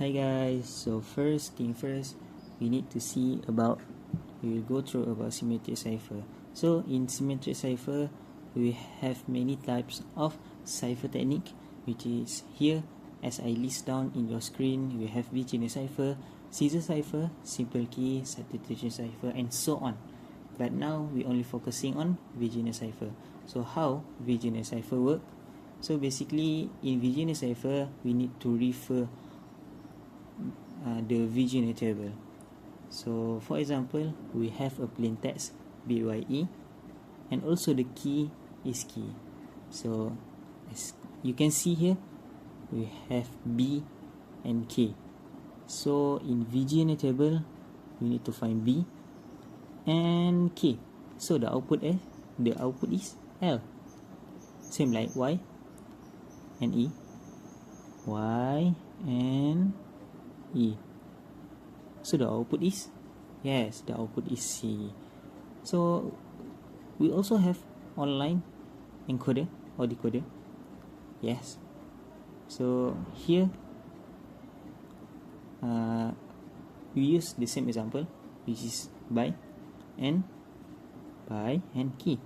Hi guys, so first thing first, we need to see about, we will go through about symmetric cipher. So in symmetric cipher, we have many types of cipher technique, which is here as I list down in your screen. We have Virginia cipher, Caesar cipher, simple key, substitution cipher, and so on. But now we only focusing on Virginia cipher. So how Virginia cipher work? So basically in Virginia cipher, we need to refer the Virginia table. So for example, we have a plain text BYE, and also the key is key. So as you can see here, we have B and K. So in Virginia table, we need to find B and K. So the output is L. Same like Y and E, Y and E. So the output is, yes, the output is C. So we also have online encoder or decoder. Yes. So here we use the same example, which is by and key.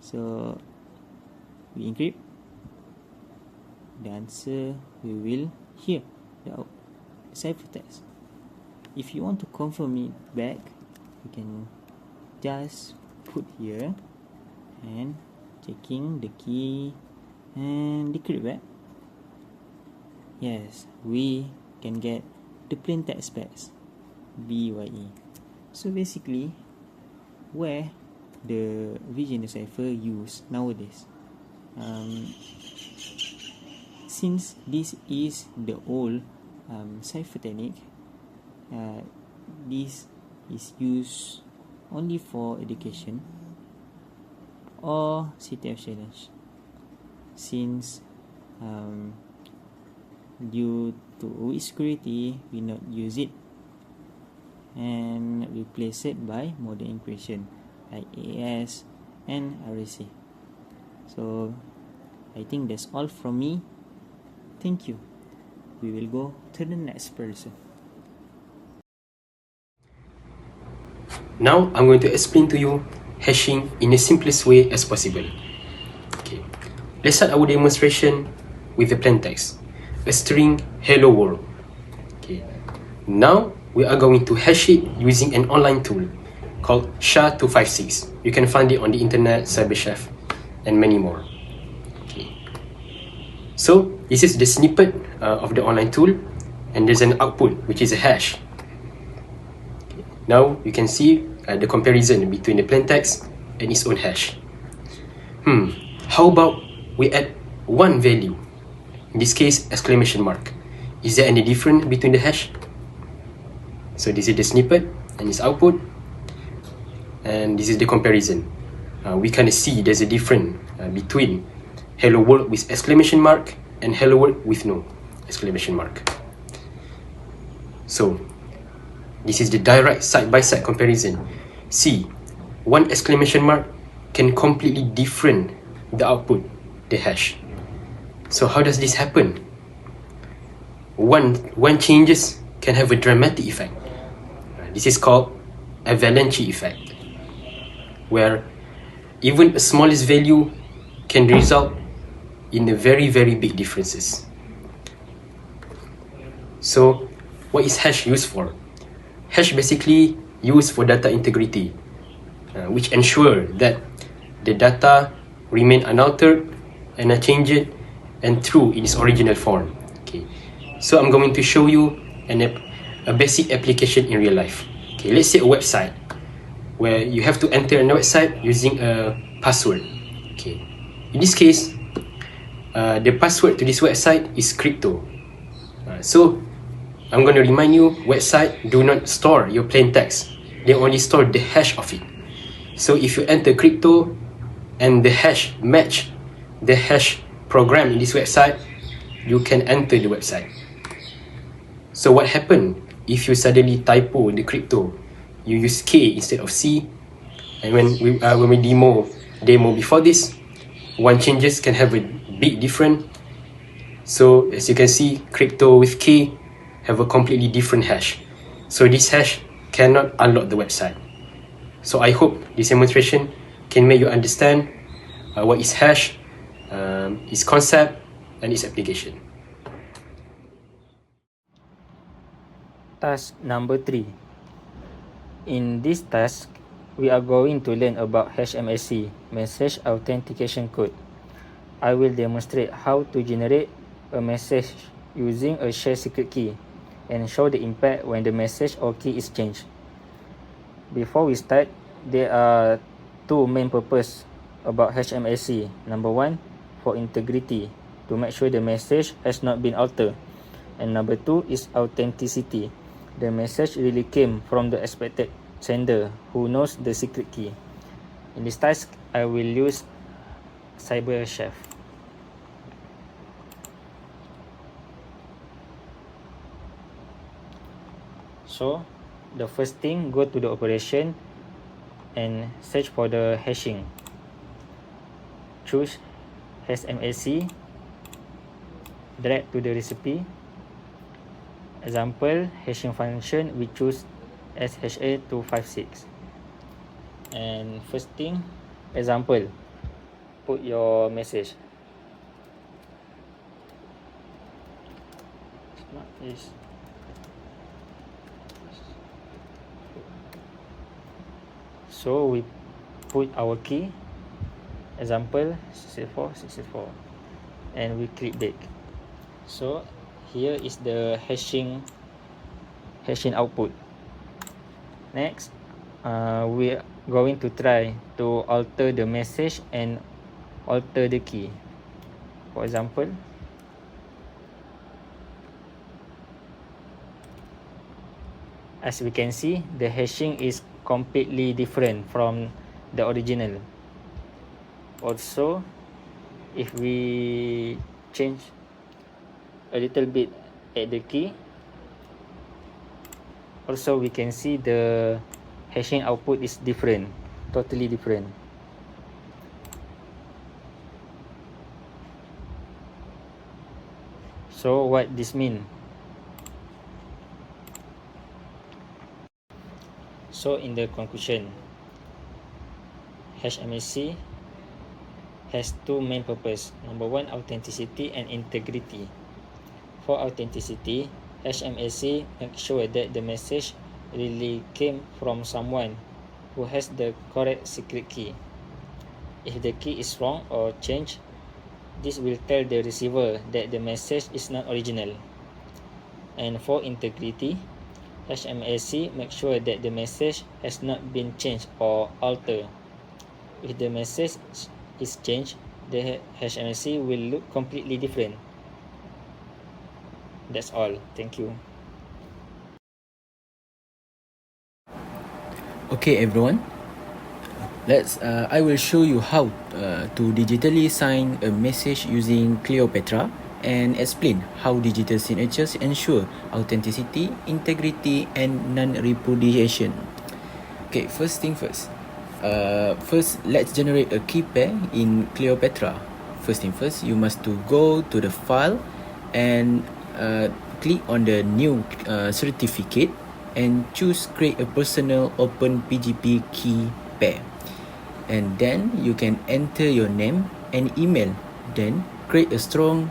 So we encrypt the answer, we will hear the ciphertext. If you want to confirm it back, you can just put here and checking the key and decrypt back. Yes, we can get the plain text back, BYE. So basically, where the Virginia cipher used nowadays, since this is the old cipher technique, this is used only for education or city of challenge, since due to weak security, we not use it and replace it by modern encryption like AES and RSA. So I think that's all from me. Thank you. We will go to the next person. Now I'm going to explain to you hashing in the simplest way as possible. Okay, let's start our demonstration with the plain text, a string hello world. Okay, now we are going to hash it using an online tool called SHA-256. You can find it on the internet, CyberChef, and many more. Okay, so this is the snippet of the online tool, and there's an output which is a hash. Okay, now you can see the comparison between the plain text and its own hash. How about we add one value, in this case exclamation mark? Is there any difference between the hash? So this is the snippet and its output, and this is the comparison. We kind of see there's a difference between hello world with exclamation mark and hello world with no exclamation mark. So this is the direct side-by-side comparison. See, one exclamation mark can completely different the output, the hash. So how does this happen? One changes can have a dramatic effect. This is called avalanche effect, where even the smallest value can result in a very, very big differences. So what is hash used for? Hash basically used for data integrity, which ensure that the data remain unaltered and unchanged and true in its original form. Okay, so I'm going to show you a basic application in real life. Okay, let's say a website where you have to enter a website using a password. Okay, in this case, the password to this website is crypto. So I'm going to remind you, website do not store your plain text. They only store the hash of it. So if you enter crypto and the hash match the hash program in this website, you can enter the website. So what happened if you suddenly typo the crypto? You use K instead of C, and when we demo before this, one changes can have a big difference. So as you can see, crypto with K have a completely different hash. So this hash cannot unlock the website. So I hope this demonstration can make you understand what is hash, its concept and its application. Task number 3. In this task, we are going to learn about HMAC, Message Authentication Code. I will demonstrate how to generate a message using a share secret key and show the impact when the message or key is changed. Before we start, there are two main purposes about HMAC. Number 1, for integrity, to make sure the message has not been altered. And number 2 is authenticity. The message really came from the expected sender who knows the secret key. In this task, I will use Cyber Chef. So, the first thing, go to the operation and search for the hashing. Choose HMAC, drag to the recipe. Example, hashing function, we choose SHA256. And first thing, example, put your message. So we put our key, example 64, and we click back. So here is the hashing output. Next, we are going to try to alter the message and alter the key. For example, as we can see, the hashing is completely different from the original. Also, if we change a little bit at the key, also we can see the hashing output is different, totally different. So what this mean? So in the conclusion, HMAC has two main purposes. Number 1, authenticity and integrity. For authenticity, HMAC makes sure that the message really came from someone who has the correct secret key. If the key is wrong or changed, this will tell the receiver that the message is not original. And for integrity, HMAC makes sure that the message has not been changed or altered. If the message is changed, the HMAC will look completely different. That's all. Thank you. Okay everyone, I will show you how to digitally sign a message using Cleopatra and explain how digital signatures ensure authenticity, integrity and non-repudiation. Okay, first thing first. First, let's generate a key pair in Cleopatra. First thing first, you must to go to the file and click on the new certificate and choose create a personal open PGP key pair. And then you can enter your name and email. Then create a strong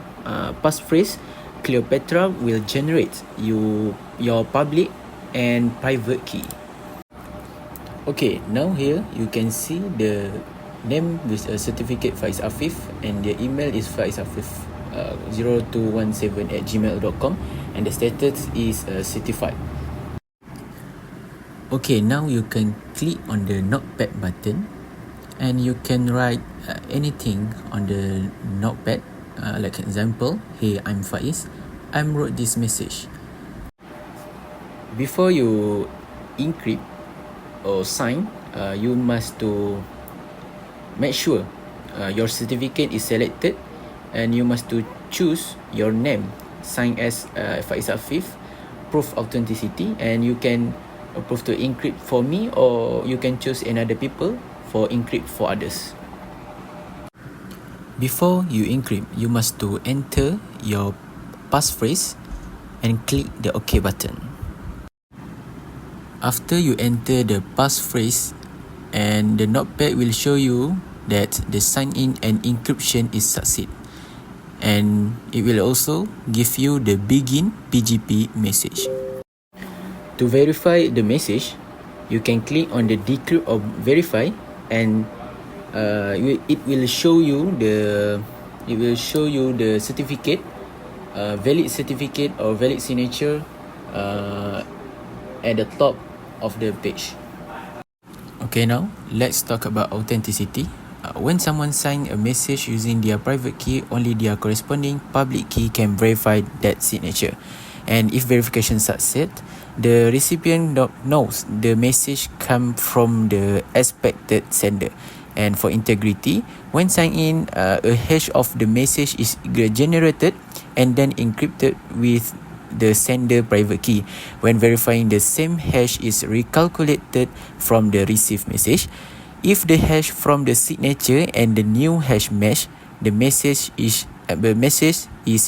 passphrase. Cleopatra will generate your public and private key. Okay, now here you can see the name with a certificate Faiz Afif and the email is faizafif0217@gmail.com and the status is certified. Okay, now you can click on the notepad button and you can write anything on the notepad. Like example, hey, I'm Faiz, I wrote this message. Before you encrypt or sign, you must to make sure your certificate is selected and you must to choose your name, sign as Faiz Afif, proof authenticity, and you can approve to encrypt for me or you can choose another people for encrypt for others. Before you encrypt, you must to enter your passphrase and click the OK button. After you enter the passphrase, and the notepad will show you that the sign in and encryption is succeed, and it will also give you the begin PGP message. To verify the message, you can click on the decrypt or verify, and it will show you the certificate, valid certificate or valid signature at the top of the page. Okay, now let's talk about authenticity. When someone signs a message using their private key, only their corresponding public key can verify that signature. And if verification succeeds, the recipient knows the message comes from the expected sender. And for integrity, when signed in, a hash of the message is generated and then encrypted with the sender private key. When verifying, the same hash is recalculated from the received message. If the hash from the signature and the new hash match, the message is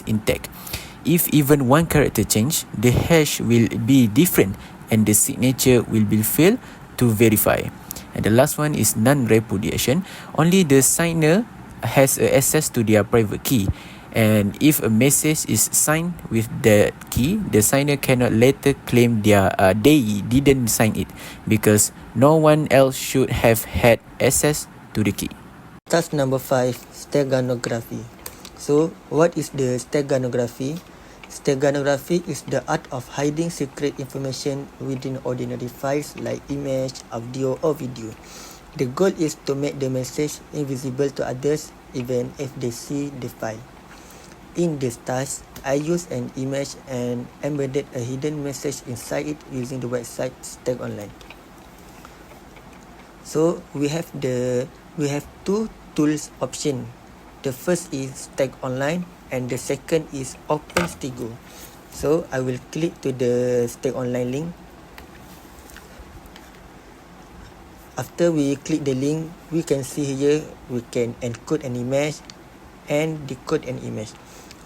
intact. If even one character change, the hash will be different and the signature will be failed to verify. And the last one is non-repudiation. Only the signer has access to their private key. And if a message is signed with that key, the signer cannot later claim they didn't sign it, because no one else should have had access to the key. Task number 5, steganography. So, what is the steganography? Steganography is the art of hiding secret information within ordinary files like image, audio or video. The goal is to make the message invisible to others even if they see the file. In this task, I used an image and embedded a hidden message inside it using the website Stag Online. So we have two tools option. The first is Stag Online and the second is OpenStigo. So I will click to the Stag Online link. After we click the link, we can see here we can encode an image and decode an image.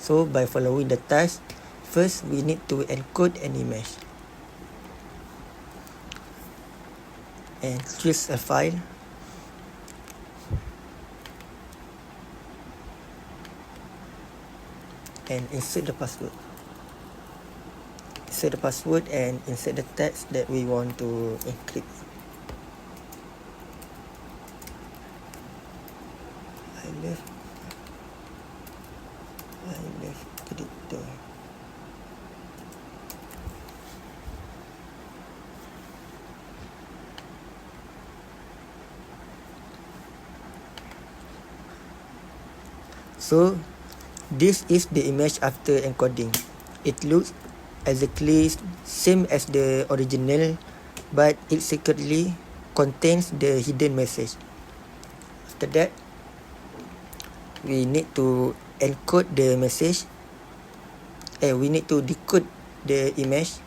So by following the task, first we need to encode an image and choose a file. And insert the password. Insert the password and insert the text that we want to encrypt. I left crypto. So this is the image after encoding. It looks exactly same as the original, but it secretly contains the hidden message. After that, we need to encode the message. We need to decode the image.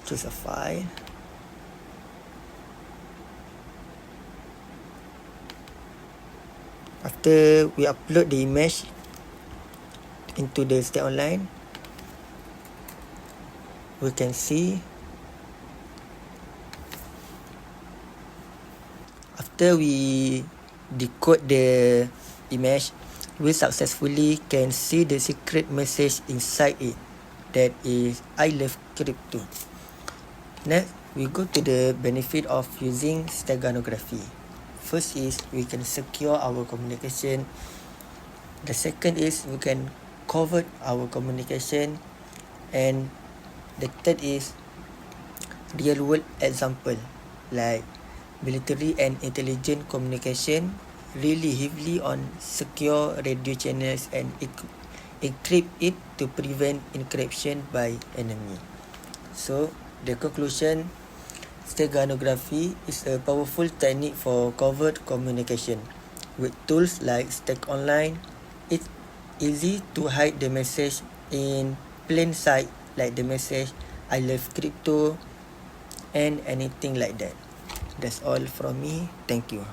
Choose a file. After we upload the image into the Stag Online, we can see after we decode the image, we successfully can see the secret message inside it, that is I love crypto. Next, we go to the benefit of using steganography. First is we can secure our communication. The second is we can cover our communication. And the third is real world example like military and intelligence communication really heavily on secure radio channels and encrypt it to prevent encryption by enemy. So the conclusion, steganography is a powerful technique for covert communication. With tools like Stag Online, it's easy to hide the message in plain sight, like the message I love crypto and anything like that. That's all from me. Thank you.